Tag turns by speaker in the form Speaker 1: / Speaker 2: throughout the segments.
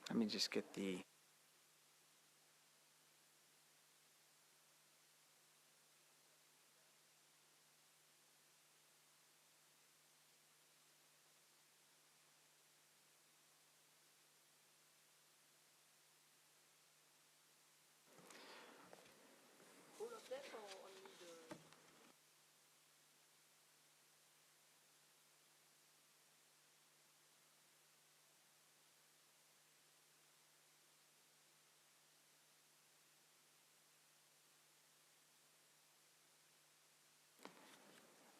Speaker 1: Let me just get the...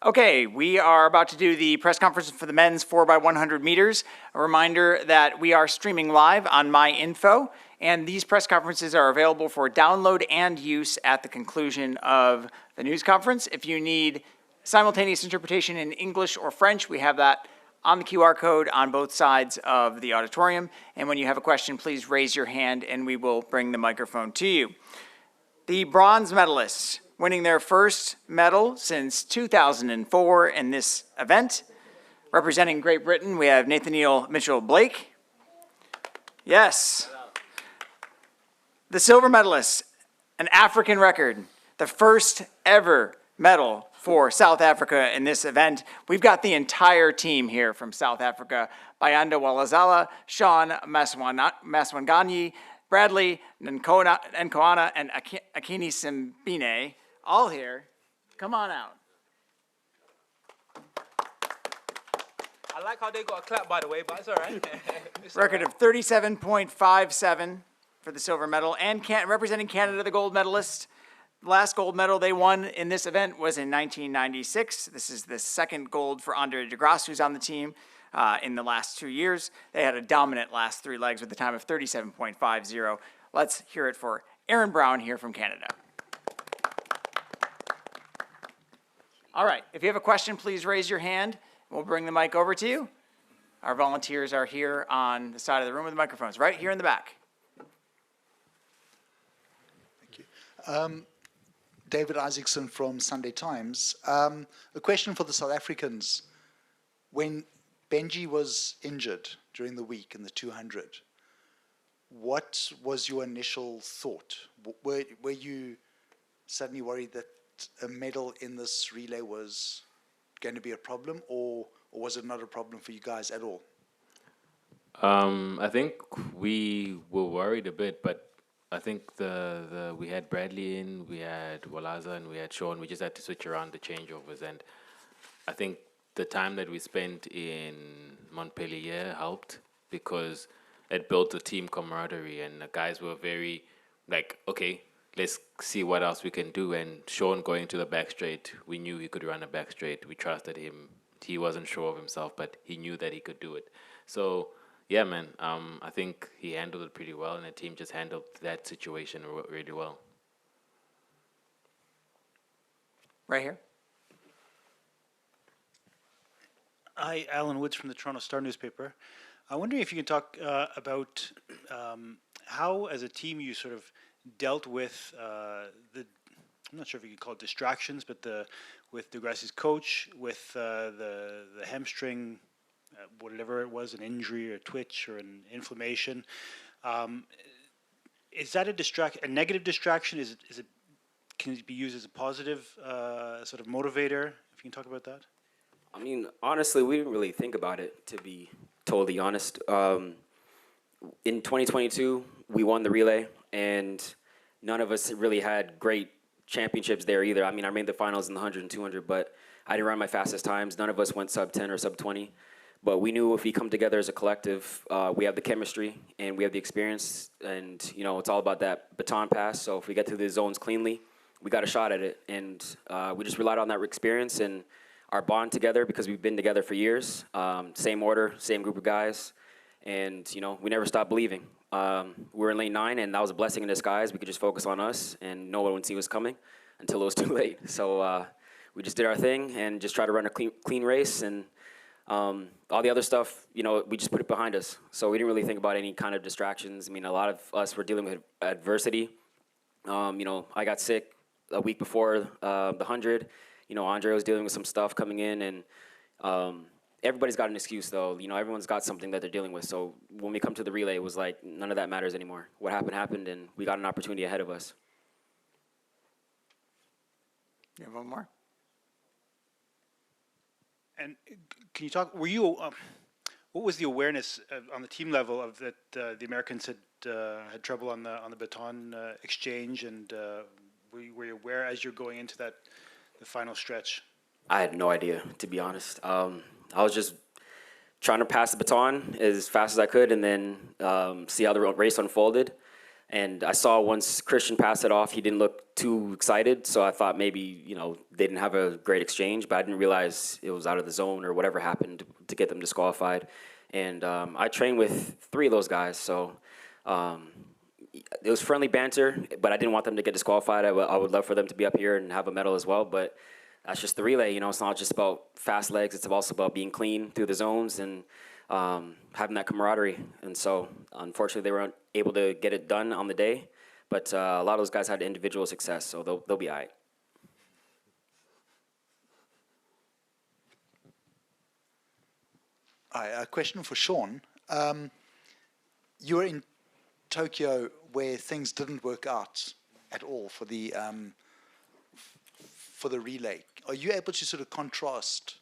Speaker 1: Okay, we are about to do the press conference for the men's 4x100 meters. A reminder that we are streaming live on MyInfo, and these press conferences are available for download and use at the conclusion of the news conference. If you need simultaneous interpretation in English or French, we have that on the QR code on both sides of the auditorium. And when you have a question, please raise your hand and we will bring the microphone to you. The bronze medalists winning their first medal since 2004 in this event. Representing Great Britain, we have Nathaniel Mitchell-Blake. Yes. The silver medalists, an African record, the first ever medal for South Africa in this event. We've got the entire team here from South Africa. Bayanda Walazala, Sean Maswanganyi, Bradley Nkoana, and Akini Simbine, all here. Come on out.
Speaker 2: I like how they got a clap, by the way, but it's all right.
Speaker 1: Record of 37.57 for the silver medal, and representing Canada, the gold medalist. The last gold medal they won in this event was in 1996. This is the second gold for Andre de Grasse, who's on the team. In the last 2 years, they had a dominant last three legs with a time of 37.50. Let's hear it for Aaron Brown here from Canada. All right, if you have a question, please raise your hand. We'll bring the mic over to you. Our volunteers are here on the side of the room with the microphones, right here in the back.
Speaker 3: Thank you. David Isaacson from Sunday Times. A question for the South Africans. When Benji was injured during the week in the 200, what was your initial thought? Were you suddenly worried that a medal in this relay was going to be a problem, or was it not a problem for you guys at all?
Speaker 4: I think we were worried a bit, but I think we had Bradley in, we had Walaza, and we had Sean. We just had to switch around the changeovers, and I think the time that we spent in Montpellier helped because it built a team camaraderie, and the guys were very like, okay, let's see what else we can do. And Sean going to the back straight, we knew he could run a back straight. We trusted him. He wasn't sure of himself, but he knew that he could do it. So yeah, man, I think he handled it pretty well, and the team just handled that situation really well.
Speaker 1: Right here.
Speaker 5: Hi, Alan Woods from the Toronto Star newspaper. I'm wondering if you can talk about how, as a team, you sort of dealt with I'm not sure if you could call it distractions, but with Degrasse's coach, with the hamstring, whatever it was, an injury or a twitch or an inflammation. Is that a negative distraction? Can it be used as a positive sort of motivator? If you can talk about that.
Speaker 6: I mean, honestly, we didn't really think about it, to be totally honest. In 2022, we won the relay, and none of us really had great championships there either. I mean, I made the finals in the 100 and 200, but I didn't run my fastest times. None of us went sub 10 or sub 20. But we knew if we come together as a collective, we have the chemistry and we have the experience, and it's all about that baton pass. So if we get to the zones cleanly, we got a shot at it, and we just relied on that experience and our bond together because we've been together for years. Same order, same group of guys, and we never stopped believing. We were in lane 9, and that was a blessing in disguise. We could just focus on us, and no one would see us coming until it was too late. So we just did our thing and just tried to run a clean race, and all the other stuff, we just put it behind us. So we didn't really think about any kind of distractions. I mean, a lot of us were dealing with adversity. I got sick a week before the 100. Andre was dealing with some stuff coming in, and everybody's got an excuse though. You know, everyone's got something that they're dealing with. So when we come to the relay, it was like none of that matters anymore. What happened happened, and we got an opportunity ahead of us.
Speaker 1: You have one more?
Speaker 5: And can you talk? Were you? What was the awareness on the team level of that the Americans had trouble on the baton exchange, and were you aware as you're going into the final stretch?
Speaker 6: I had no idea, to be honest. I was just trying to pass the baton as fast as I could, and then see how the race unfolded. And I saw once Christian passed it off, he didn't look too excited, so I thought maybe, you know, they didn't have a great exchange, but I didn't realize it was out of the zone or whatever happened to get them disqualified. And I trained with 3 of those guys, so it was friendly banter, but I didn't want them to get disqualified. I would love for them to be up here and have a medal as well, but that's just the relay, you know. It's not just about fast legs, it's also about being clean through the zones and having that camaraderie. And so, unfortunately, they weren't able to get it done on the day, but a lot of those guys had individual success, so they'll be all right.
Speaker 3: A question for Sean. You were in Tokyo where things didn't work out at all for the relay. Are you able to sort of contrast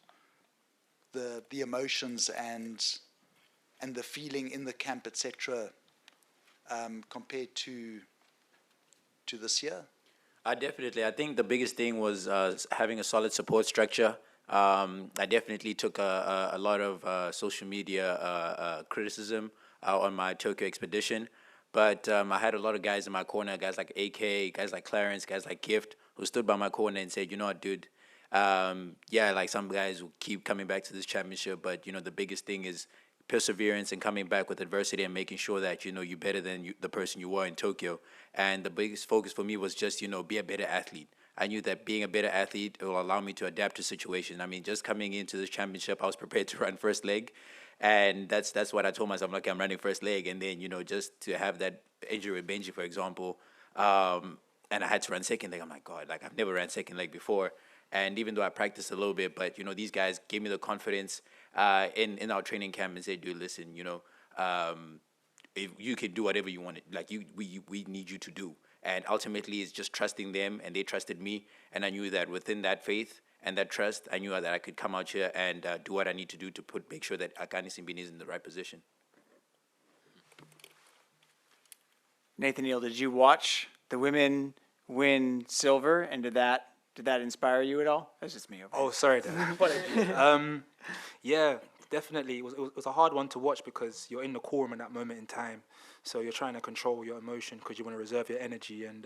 Speaker 3: the emotions and the feeling in the camp, etc., compared to this year?
Speaker 7: Definitely. I think the biggest thing was having a solid support structure. I definitely took a lot of social media criticism on my Tokyo expedition. But I had a lot of guys in my corner, guys like AK, guys like Clarence, guys like Gift, who stood by my corner and said, you know what, dude, yeah, like some guys will keep coming back to this championship, but, you know, the biggest thing is perseverance and coming back with adversity and making sure that, you know, you're better than the person you were in Tokyo. And the biggest focus for me was just, you know, be a better athlete. I knew that being a better athlete will allow me to adapt to situations. I mean, just coming into this championship, I was prepared to run first leg. And that's what I told myself. I'm like, I'm running first leg. And then, you know, just to have that injury with Benji, for example, and I had to run second leg. I'm like, God, like I've never ran second leg before. And even though I practiced a little bit, but, you know, these guys gave me the confidence in our training camp and said, dude, listen, you know, if you can do whatever you want, like we need you to do. And ultimately, it's just trusting them, and they trusted me. And I knew that within that faith and that trust, I knew that I could come out here and do what I need to do to make sure that Akani Simbini is in the right position.
Speaker 1: Nathaniel, did you watch the women win silver, and did that inspire you at all? That's just me. Okay.
Speaker 2: Oh, sorry. Yeah, definitely. It was a hard one to watch because you're in the quorum in that moment in time. So you're trying to control your emotion because you want to reserve your energy. And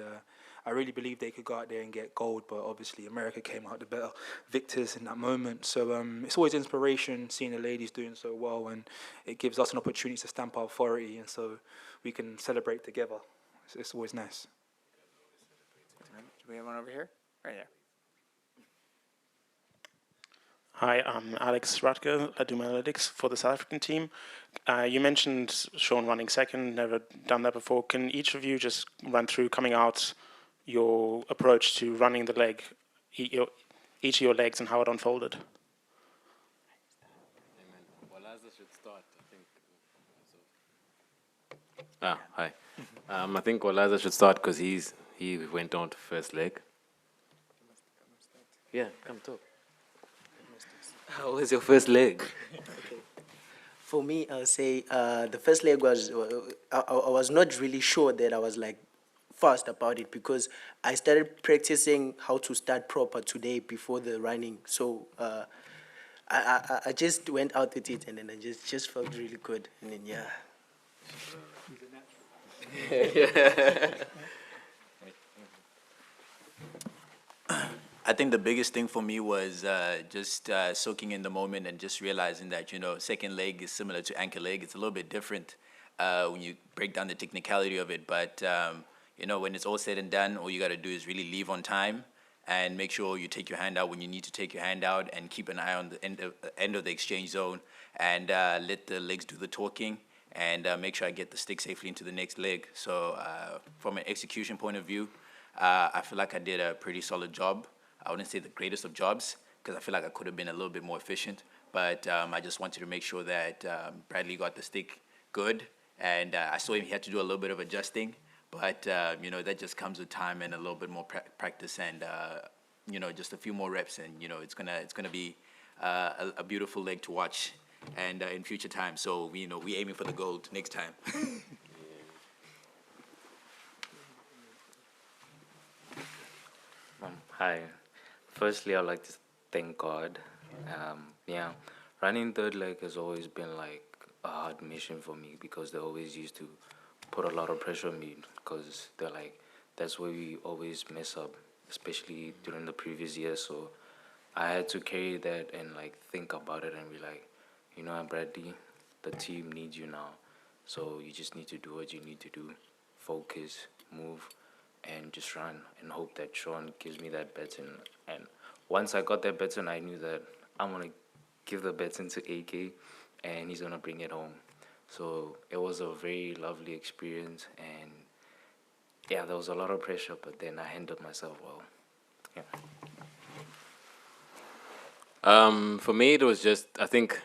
Speaker 2: I really believe they could go out there and get gold, but obviously America came out the better victors in that moment. So it's always inspiration seeing the ladies doing so well, and it gives us an opportunity to stamp our authority, and so we can celebrate together. It's always nice.
Speaker 1: Do we have one over here? Right there.
Speaker 8: Hi, I'm Alex Radke. I do my analytics for the South African team. You mentioned Sean running second, never done that before. Can each of you just run through coming out your approach to running the leg, each of your legs and how it unfolded?
Speaker 4: Should start, I think. Hi. I think Olaza should start because he went on to first leg. Yeah, come talk. How was your first leg?
Speaker 9: For me, I'll say the first leg was, I was not really sure that I was like fast about it because I started practicing how to start proper today before the running. So I just went out with it and then I just felt really good. And then, yeah.
Speaker 7: I think the biggest thing for me was just soaking in the moment and just realizing that, you know, second leg is similar to anchor leg. It's a little bit different when you break down the technicality of it. But, you know, when it's all said and done, all you got to do is really leave on time and make sure you take your hand out when you need to take your hand out and keep an eye on the end of the exchange zone and let the legs do the talking and make sure I get the stick safely into the next leg. So from an execution point of view, I feel like I did a pretty solid job. I wouldn't say the greatest of jobs because I feel like I could have been a little bit more efficient. but I just wanted to make sure that Bradley got the stick good, and I saw he had to do a little bit of adjusting, but you know, that just comes with time and a little bit more practice, and you know, just a few more reps, and you know, it's gonna be a beautiful leg to watch, and in future times. So you know, we're aiming for the gold next time.
Speaker 10: Hi. Firstly, I'd like to thank God. Yeah, running third leg has always been like a hard mission for me because they always used to put a lot of pressure on me because they're like, that's where we always mess up, especially during the previous year. So I had to carry that and like think about it and be like, you know what, Bradley, the team needs you now. So you just need to do what you need to do, focus, move, and just run and hope that Sean gives me that baton. And once I got that baton, I knew that I'm going to give the baton to AK and he's going to bring it home. So it was a very lovely experience. And yeah, there was a lot of pressure, but then I handled myself well. Yeah.
Speaker 4: For me, it was just, I think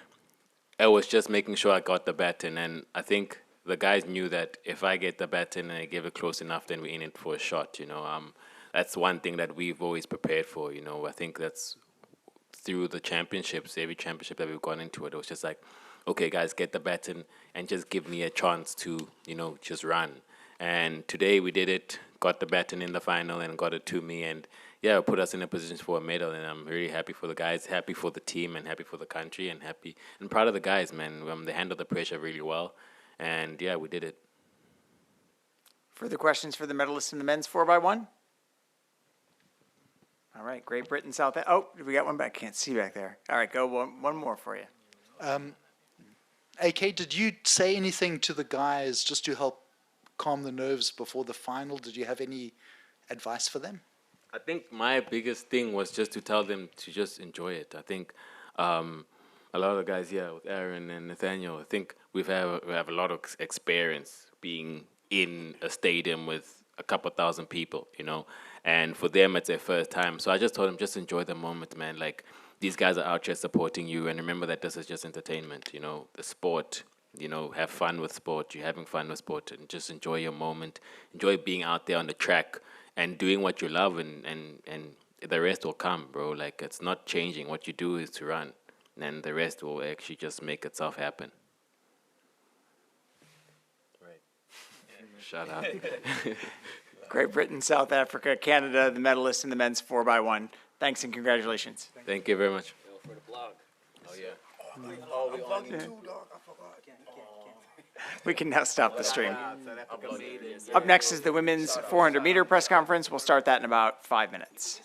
Speaker 4: I was just making sure I got the baton, and I think the guys knew that if I get the baton and I give it close enough, then we're in it for a shot, you know. That's one thing that we've always prepared for, you know. I think that's through the championships, every championship that we've gone into it was just like, okay, guys, get the baton and just give me a chance to, you know, just run. And today we did it, got the baton in the final and got it to me, and yeah, it put us in a position for a medal, and I'm really happy for the guys, happy for the team, and happy for the country, and happy and proud of the guys, man. They handled the pressure really well, and yeah, we did it.
Speaker 1: Further questions for the medalists in the men's 4x1? All right, Great Britain, South. Oh, we got one back. Can't see back there. All right, go one more for you.
Speaker 3: AK, did you say anything to the guys just to help calm the nerves before the final? Did you have any advice for them?
Speaker 4: I think my biggest thing was just to tell them to just enjoy it. I think a lot of the guys here with Aaron and Nathaniel, I think we have a lot of experience being in a stadium with a couple thousand people, you know, and for them it's their first time. So I just told them, just enjoy the moment, man. Like, these guys are out here supporting you, and remember that this is just entertainment, you know, the sport. You know, have fun with sport. You're having fun with sport, and just enjoy your moment. Enjoy being out there on the track and doing what you love, and the rest will come, bro. Like, it's not changing. What you do is to run, and the rest will actually just make itself happen. Right. Shut up.
Speaker 1: Great Britain, South Africa, Canada, the medalists in the men's 4x1. Thanks and congratulations.
Speaker 4: Thank you very much.
Speaker 6: For the blog.
Speaker 4: Oh, yeah.
Speaker 1: We can now stop the stream. Up next is the women's 400-meter press conference. We'll start that in about 5 minutes.